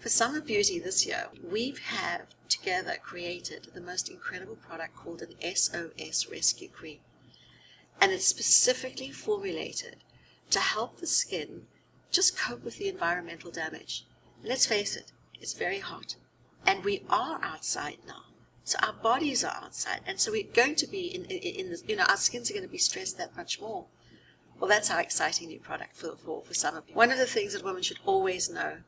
For Summer Beauty this year, we have together created the most incredible product called an SOS Rescue Cream. And it's specifically formulated to help the skin just cope with the environmental damage. Let's face it, it's very hot. And we are outside now. So our bodies are outside. And so we're going to be in this, our skins are going to be stressed that much more. Well, that's our exciting new product for summer. One of the things that women should always know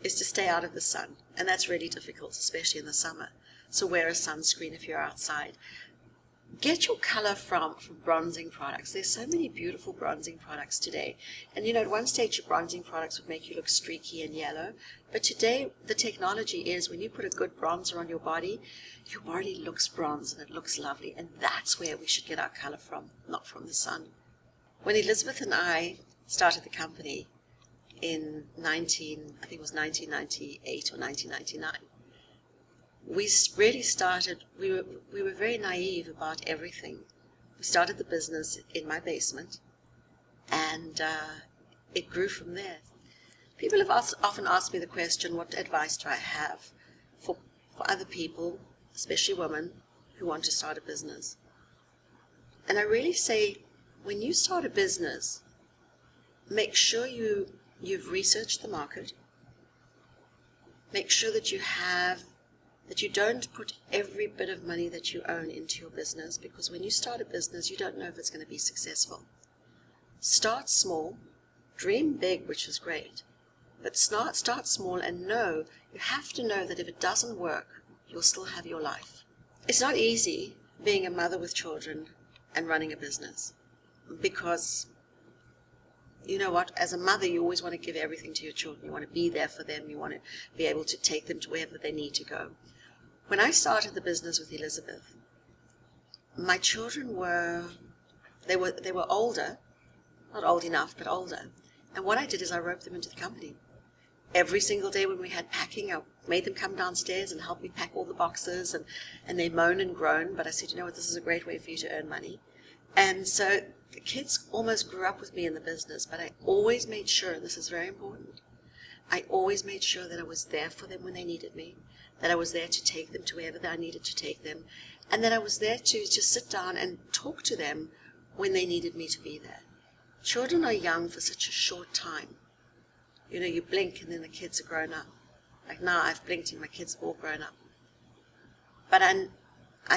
is to stay out of the sun. And that's really difficult, especially in the summer. So wear a sunscreen if you're outside. Get your color from bronzing products. There's so many beautiful bronzing products today. And at one stage your bronzing products would make you look streaky and yellow. But today the technology is when you put a good bronzer on your body looks bronze and it looks lovely. And that's where we should get our color from, not from the sun. When Elizabeth and I started the company in 1998 or 1999, we really started, we were very naive about everything. We started the business in my basement, and it grew from there. People have often asked me the question, what advice do I have for other people, especially women, who want to start a business? And I really say, when you start a business, make sure you've researched the market. Make sure that you don't put every bit of money that you own into your business, because when you start a business, you don't know if it's going to be successful. Start small, dream big, which is great, but start small and you have to know that if it doesn't work, you'll still have your life. It's not easy being a mother with children and running a business, because you know what, as a mother, you always want to give everything to your children. You want to be there for them. You want to be able to take them to wherever they need to go. When I started the business with Elizabeth, my children were older, not old enough, but older. And what I did is I roped them into the company. Every single day when we had packing, I made them come downstairs and help me pack all the boxes, and they moan and groan. But I said, you know what, this is a great way for you to earn money. And so the kids almost grew up with me in the business, but I always made sure, and this is very important, I always made sure that I was there for them when they needed me, that I was there to take them to wherever I needed to take them, and that I was there to just sit down and talk to them when they needed me to be there. Children are young for such a short time. You blink and then the kids are grown up. Like now I've blinked and my kids have all grown up. But I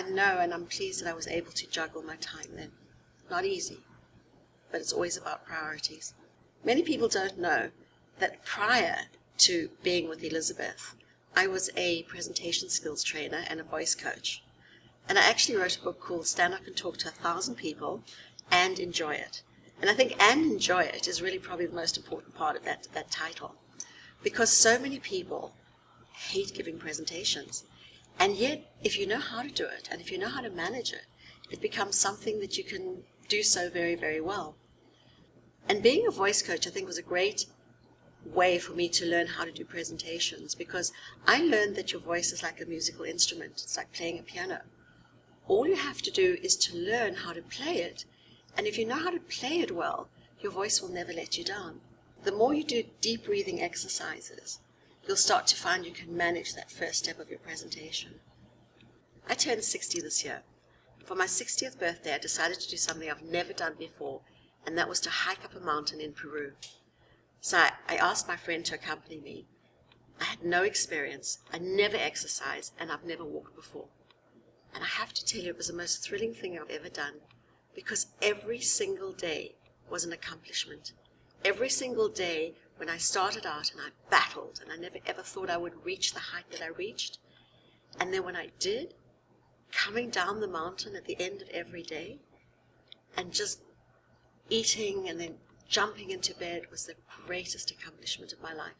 know, and I'm pleased that I was able to juggle my time then. Not easy, but it's always about priorities. Many people don't know that prior to being with Elizabeth, I was a presentation skills trainer and a voice coach. And I actually wrote a book called Stand Up and Talk to 1,000 People and Enjoy It. And I think "and enjoy it" is really probably the most important part of that title. Because so many people hate giving presentations. And yet, if you know how to do it, and if you know how to manage it, it becomes something that you can do so very, very well. And being a voice coach, I think, was a great way for me to learn how to do presentations, because I learned that your voice is like a musical instrument. It's like playing a piano. All you have to do is to learn how to play it. And if you know how to play it well, your voice will never let you down. The more you do deep breathing exercises, you'll start to find you can manage that first step of your presentation. I turned 60 this year. For my 60th birthday, I decided to do something I've never done before, and that was to hike up a mountain in Peru. So I asked my friend to accompany me. I had no experience, I never exercised, and I've never walked before. And I have to tell you, it was the most thrilling thing I've ever done, because every single day was an accomplishment. Every single day when I started out and I battled, and I never ever thought I would reach the height that I reached. And then when I did, coming down the mountain at the end of every day and just eating and then jumping into bed was the greatest accomplishment of my life.